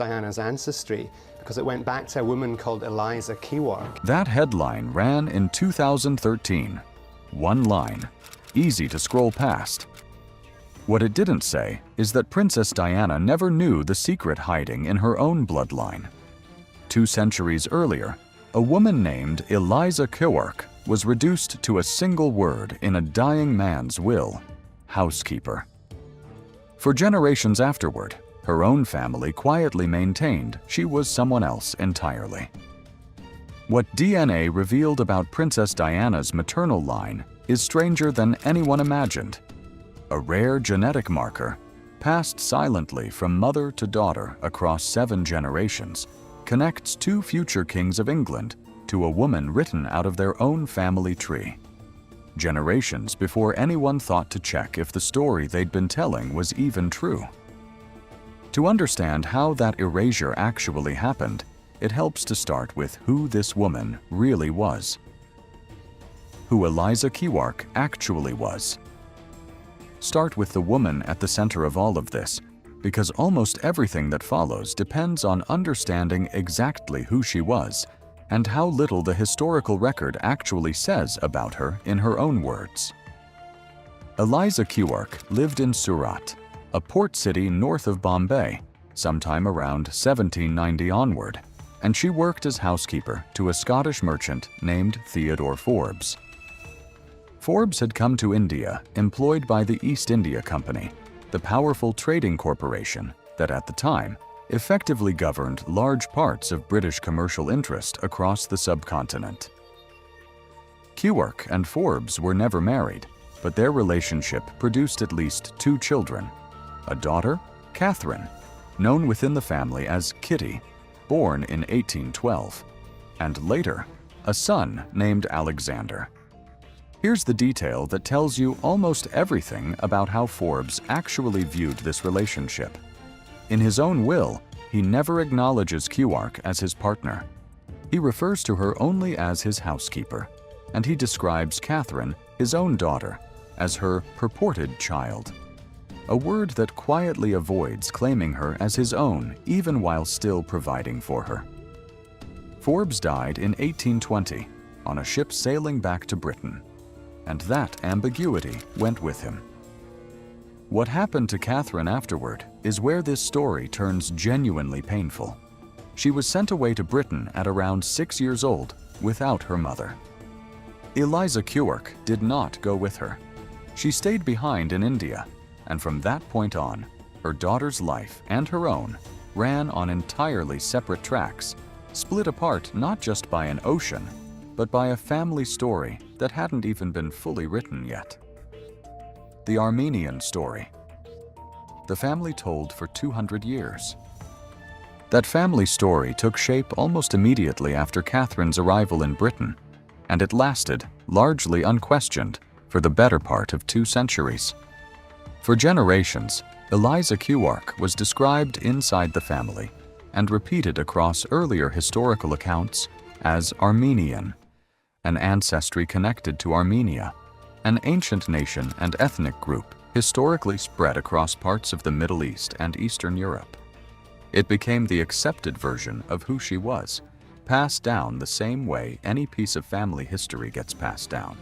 Diana's ancestry because it went back to a woman called Eliza Kewark. That headline ran in 2013. One line, easy to scroll past. What it didn't say is that Princess Diana never knew the secret hiding in her own bloodline. 2 centuries earlier, a woman named Eliza Kewark was reduced to a single word in a dying man's will: housekeeper. For generations afterward, her own family quietly maintained she was someone else entirely. What DNA revealed about Princess Diana's maternal line is stranger than anyone imagined. A rare genetic marker, passed silently from mother to daughter across 7 generations, connects 2 future kings of England to a woman written out of their own family tree. Generations before anyone thought to check if the story they'd been telling was even true. To understand how that erasure actually happened, it helps to start with who this woman really was. Who Eliza Kewark actually was. Start with the woman at the center of all of this, because almost everything that follows depends on understanding exactly who she was and how little the historical record actually says about her in her own words. Eliza Kewark lived in Surat, a port city north of Bombay, sometime around 1790 onward, and she worked as housekeeper to a Scottish merchant named Theodore Forbes. Forbes had come to India employed by the East India Company, the powerful trading corporation that at the time effectively governed large parts of British commercial interest across the subcontinent. Kewark and Forbes were never married, but their relationship produced at least 2 children: a daughter, Katherine, known within the family as Kitty, born in 1812, and later, a son named Alexander. Here's the detail that tells you almost everything about how Forbes actually viewed this relationship. In his own will, he never acknowledges Kewark as his partner. He refers to her only as his housekeeper, and he describes Katherine, his own daughter, as her purported child, a word that quietly avoids claiming her as his own even while still providing for her. Forbes died in 1820 on a ship sailing back to Britain, and that ambiguity went with him. What happened to Katherine afterward is where this story turns genuinely painful. She was sent away to Britain at around 6 years old without her mother. Eliza Kewark did not go with her. She stayed behind in India, and from that point on, her daughter's life and her own ran on entirely separate tracks, split apart not just by an ocean, but by a family story that hadn't even been fully written yet. The Armenian story. The family told for 200 years. That family story took shape almost immediately after Katherine's arrival in Britain, and it lasted, largely unquestioned, for the better part of 2 centuries. For generations, Eliza Kewark was described inside the family and repeated across earlier historical accounts as Armenian, an ancestry connected to Armenia, an ancient nation and ethnic group historically spread across parts of the Middle East and Eastern Europe. It became the accepted version of who she was, passed down the same way any piece of family history gets passed down.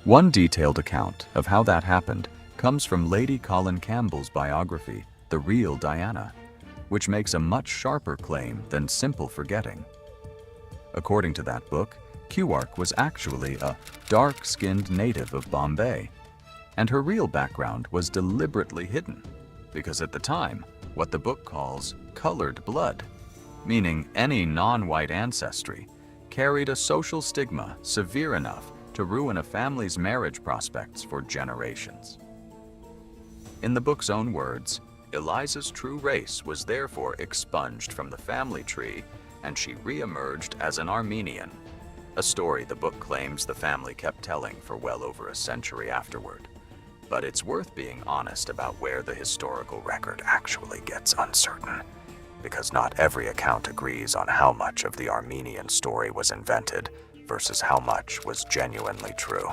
One detailed account of how that happened comes from Lady Colin Campbell's biography, The Real Diana, which makes a much sharper claim than simple forgetting. According to that book, Kewark was actually a dark-skinned native of Bombay, and her real background was deliberately hidden, because at the time, what the book calls colored blood, meaning any non-white ancestry, carried a social stigma severe enough to ruin a family's marriage prospects for generations. In the book's own words, Eliza's true race was therefore expunged from the family tree, and she re-emerged as an Armenian, a story the book claims the family kept telling for well over a century afterward. But it's worth being honest about where the historical record actually gets uncertain, because not every account agrees on how much of the Armenian story was invented versus how much was genuinely true.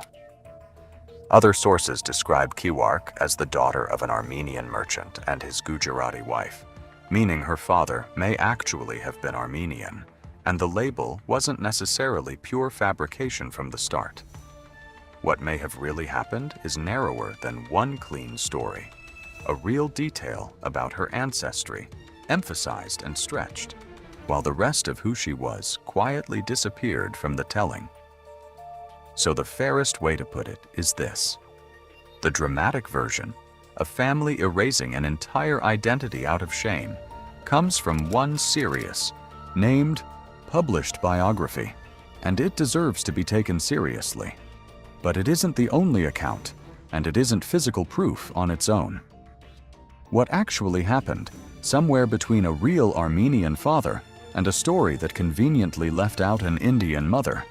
Other sources describe Kewark as the daughter of an Armenian merchant and his Gujarati wife, meaning her father may actually have been Armenian, and the label wasn't necessarily pure fabrication from the start. What may have really happened is narrower than one clean story, a real detail about her ancestry, emphasized and stretched, while the rest of who she was quietly disappeared from the telling. So the fairest way to put it is this: the dramatic version, a family erasing an entire identity out of shame, comes from one serious, named, published biography, and it deserves to be taken seriously. But it isn't the only account, and it isn't physical proof on its own. What actually happened, somewhere between a real Armenian father and a story that conveniently left out an Indian mother,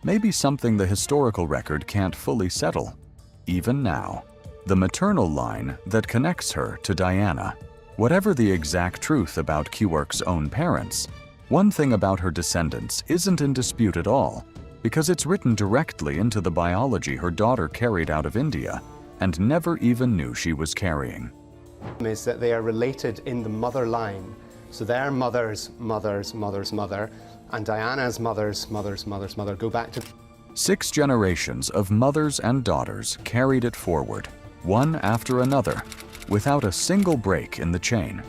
may be something the historical record can't fully settle, even now. The maternal line that connects her to Diana. Whatever the exact truth about Kewark's own parents, one thing about her descendants isn't in dispute at all, because it's written directly into the biology her daughter carried out of India and never even knew she was carrying. Is that they are related in the mother line. So their mother's mother's mother's mother and Diana's mother's mother's mother's mother go back to 6 generations of mothers and daughters carried it forward, one after another, without a single break in the chain.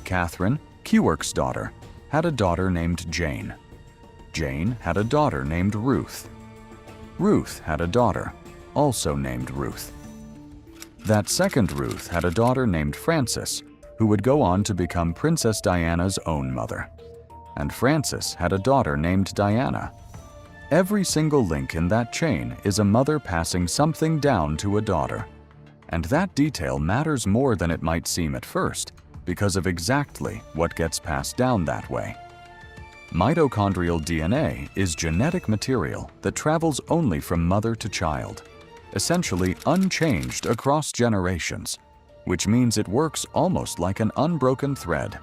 Katherine, Kewark's daughter, had a daughter named Jane. Jane had a daughter named Ruth. Ruth had a daughter, also named Ruth. That second Ruth had a daughter named Frances, who would go on to become Princess Diana's own mother. And Frances had a daughter named Diana. Every single link in that chain is a mother passing something down to a daughter. And that detail matters more than it might seem at first, because of exactly what gets passed down that way. Mitochondrial DNA is genetic material that travels only from mother to child, essentially unchanged across generations, which means it works almost like an unbroken thread.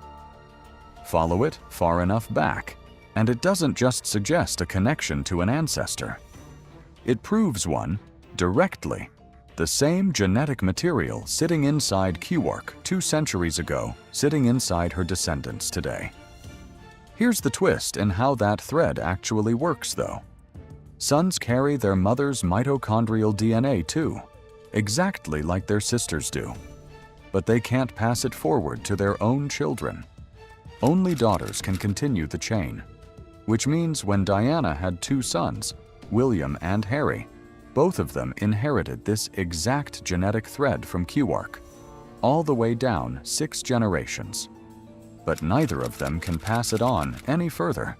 Follow it far enough back, and it doesn't just suggest a connection to an ancestor. It proves one directly. The same genetic material sitting inside Kewark 2 centuries ago, sitting inside her descendants today. Here's the twist in how that thread actually works, though. Sons carry their mother's mitochondrial DNA too, exactly like their sisters do. But they can't pass it forward to their own children. Only daughters can continue the chain, which means when Diana had 2 sons, William and Harry, both of them inherited this exact genetic thread from Kewark, all the way down 6 generations. But neither of them can pass it on any further.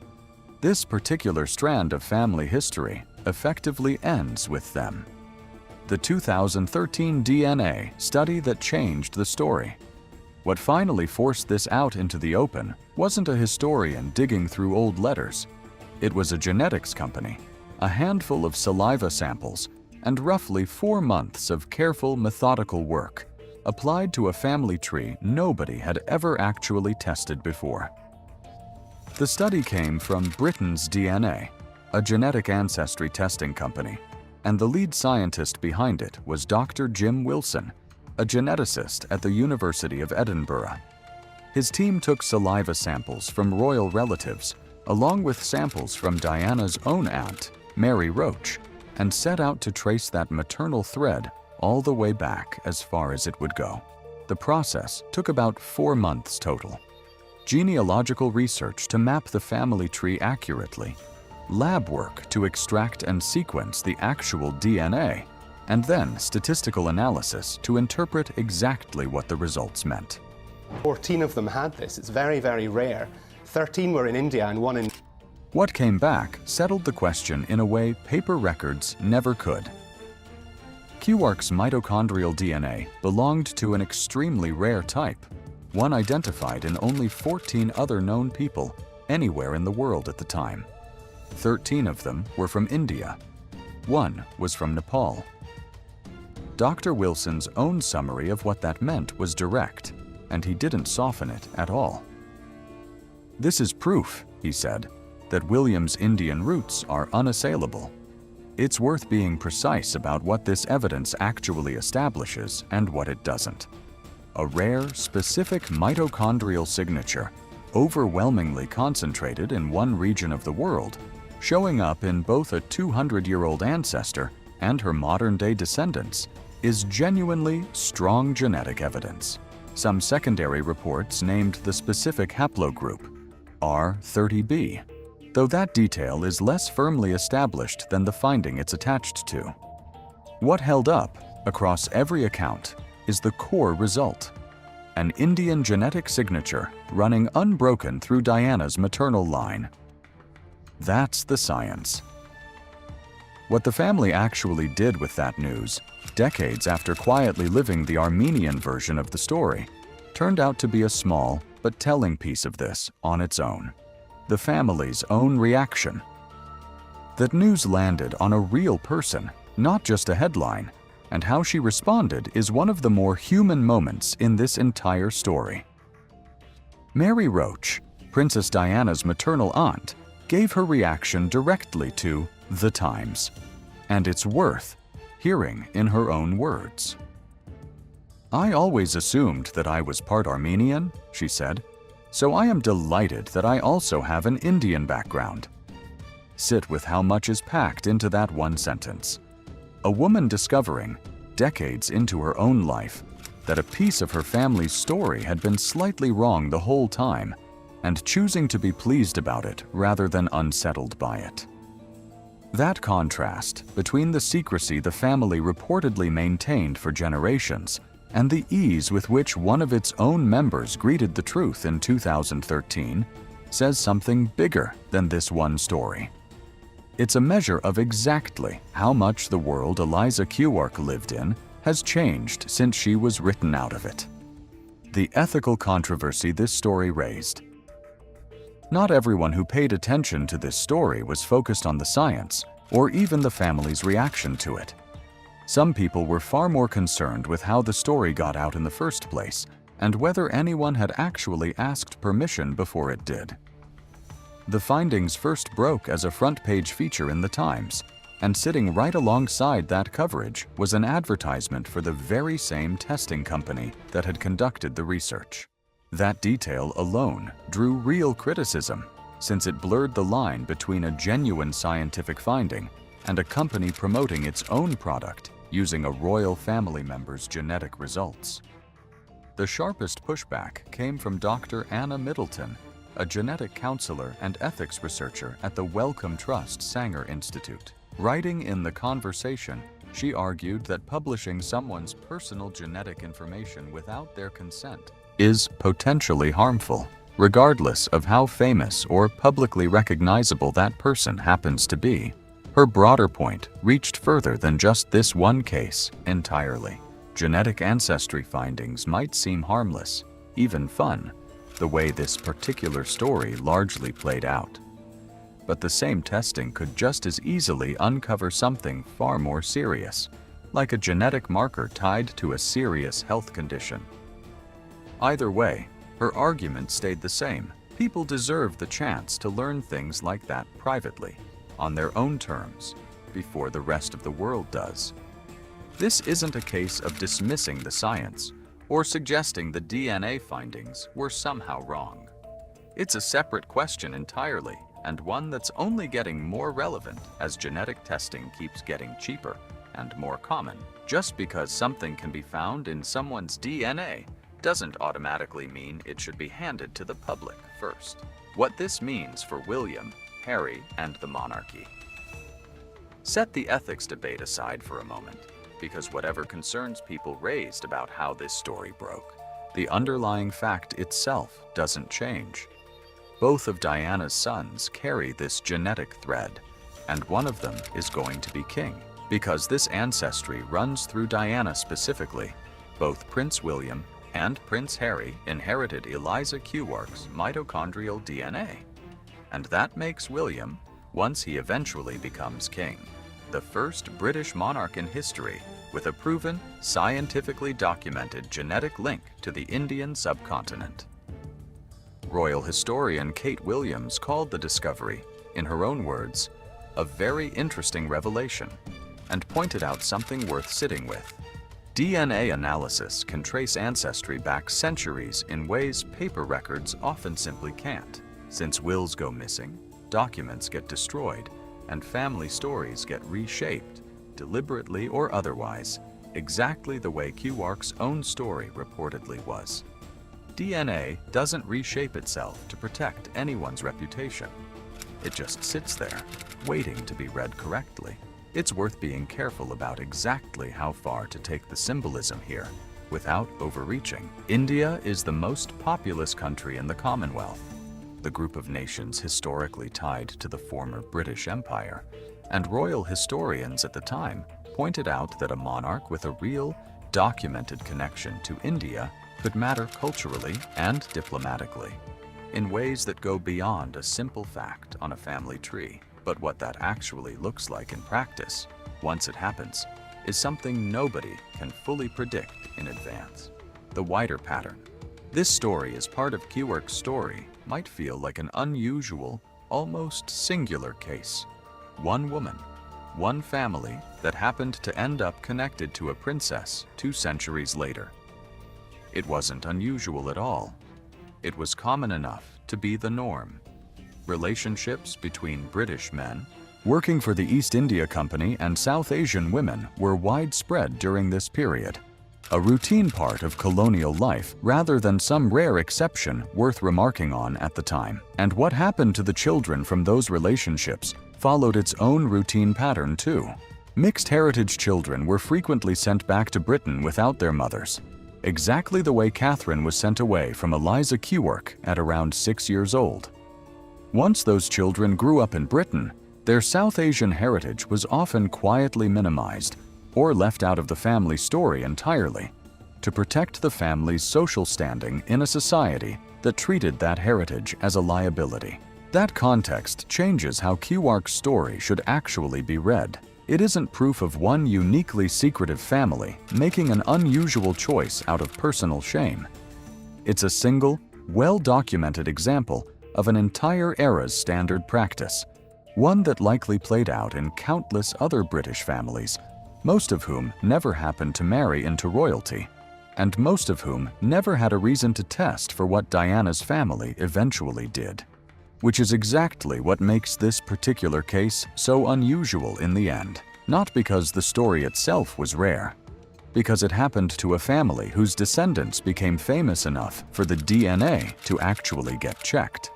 This particular strand of family history effectively ends with them. The 2013 DNA study that changed the story. What finally forced this out into the open wasn't a historian digging through old letters. It was a genetics company, a handful of saliva samples, and roughly 4 months of careful, methodical work applied to a family tree nobody had ever actually tested before. The study came from BritainsDNA, a genetic ancestry testing company, and the lead scientist behind it was Dr. Jim Wilson, a geneticist at the University of Edinburgh. His team took saliva samples from royal relatives, along with samples from Diana's own aunt, Mary Roach, and set out to trace that maternal thread all the way back as far as it would go. The process took about 4 months total. Genealogical research to map the family tree accurately, lab work to extract and sequence the actual DNA, and then statistical analysis to interpret exactly what the results meant. 14 of them had this. It's very, very rare. 13 were in India and 1 in... What came back settled the question in a way paper records never could. Kewark's mitochondrial DNA belonged to an extremely rare type, one identified in only 14 other known people anywhere in the world at the time. 13 of them were from India. 1 was from Nepal. Dr. Wilson's own summary of what that meant was direct, and he didn't soften it at all. "This is proof," he said, "that William's Indian roots are unassailable. It's worth being precise about what this evidence actually establishes and what it doesn't. a rare, specific mitochondrial signature, overwhelmingly concentrated in one region of the world, showing up in both a 200-year-old ancestor and her modern-day descendants, is genuinely strong genetic evidence. Some secondary reports named the specific haplogroup, R30b, though that detail is less firmly established than the finding it's attached to. What held up, across every account, is the core result: an Indian genetic signature running unbroken through Diana's maternal line. That's the science. What the family actually did with that news, decades after quietly living the Armenian version of the story, turned out to be a small but telling piece of this on its own. The family's own reaction. That news landed on a real person, not just a headline, and how she responded is one of the more human moments in this entire story. Mary Roach, Princess Diana's maternal aunt, gave her reaction directly to The Times, and it's worth hearing in her own words. "I always assumed that I was part Armenian," she said, "so I am delighted that I also have an Indian background." Sit with how much is packed into that one sentence. A woman discovering, decades into her own life, that a piece of her family's story had been slightly wrong the whole time, and choosing to be pleased about it rather than unsettled by it. That contrast between the secrecy the family reportedly maintained for generations and the ease with which one of its own members greeted the truth in 2013 says something bigger than this one story. It's a measure of exactly how much the world Eliza Kewark lived in has changed since she was written out of it. The ethical controversy this story raised. Not everyone who paid attention to this story was focused on the science or even the family's reaction to it. Some people were far more concerned with how the story got out in the first place and whether anyone had actually asked permission before it did. The findings first broke as a front-page feature in The Times, and sitting right alongside that coverage was an advertisement for the very same testing company that had conducted the research. That detail alone drew real criticism, since it blurred the line between a genuine scientific finding and a company promoting its own product using a royal family member's genetic results. The sharpest pushback came from Dr. Anna Middleton, a genetic counselor and ethics researcher at the Wellcome Trust Sanger Institute. Writing in The Conversation, she argued that publishing someone's personal genetic information without their consent is potentially harmful, regardless of how famous or publicly recognizable that person happens to be. Her broader point reached further than just this one case entirely. Genetic ancestry findings might seem harmless, even fun, the way this particular story largely played out. But the same testing could just as easily uncover something far more serious, like a genetic marker tied to a serious health condition. Either way, her argument stayed the same. People deserve the chance to learn things like that privately, on their own terms, before the rest of the world does. This isn't a case of dismissing the science or suggesting the DNA findings were somehow wrong. It's a separate question entirely, and one that's only getting more relevant as genetic testing keeps getting cheaper and more common. Just because something can be found in someone's DNA doesn't automatically mean it should be handed to the public first. What this means for William, Harry, and the monarchy. Set the ethics debate aside for a moment, because whatever concerns people raised about how this story broke, the underlying fact itself doesn't change. Both of Diana's sons carry this genetic thread, and one of them is going to be king. Because this ancestry runs through Diana specifically, both Prince William and Prince Harry inherited Eliza Kewark's mitochondrial DNA. And that makes William, once he eventually becomes king, the first British monarch in history with a proven, scientifically documented genetic link to the Indian subcontinent. Royal historian Kate Williams called the discovery, in her own words, a very interesting revelation, and pointed out something worth sitting with. DNA analysis can trace ancestry back centuries in ways paper records often simply can't. Since wills go missing, documents get destroyed, and family stories get reshaped, deliberately or otherwise, exactly the way Kewark's own story reportedly was. DNA doesn't reshape itself to protect anyone's reputation. It just sits there, waiting to be read correctly. It's worth being careful about exactly how far to take the symbolism here, without overreaching. India is the most populous country in the Commonwealth, the group of nations historically tied to the former British Empire, and royal historians at the time pointed out that a monarch with a real, documented connection to India could matter culturally and diplomatically, in ways that go beyond a simple fact on a family tree. But what that actually looks like in practice, once it happens, is something nobody can fully predict in advance. The wider pattern. This story as part of Kewark's story might feel like an unusual, almost singular case. One woman, one family that happened to end up connected to a princess 2 centuries later. It wasn't unusual at all. It was common enough to be the norm. Relationships between British men working for the East India Company and South Asian women were widespread during this period, a routine part of colonial life rather than some rare exception worth remarking on at the time. And what happened to the children from those relationships followed its own routine pattern too. Mixed heritage children were frequently sent back to Britain without their mothers, exactly the way Katherine was sent away from Eliza Kewark at around 6 years old. Once those children grew up in Britain, their South Asian heritage was often quietly minimized or left out of the family story entirely to protect the family's social standing in a society that treated that heritage as a liability. That context changes how Kewark's story should actually be read. It isn't proof of one uniquely secretive family making an unusual choice out of personal shame. It's a single, well-documented example of an entire era's standard practice, one that likely played out in countless other British families, most of whom never happened to marry into royalty, and most of whom never had a reason to test for what Diana's family eventually did. Which is exactly what makes this particular case so unusual in the end. Not because the story itself was rare, because it happened to a family whose descendants became famous enough for the DNA to actually get checked.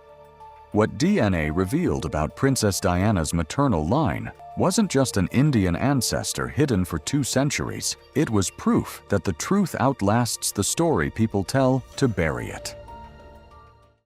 What DNA revealed about Princess Diana's maternal line wasn't just an Indian ancestor hidden for 2 centuries. It was proof that the truth outlasts the story people tell to bury it.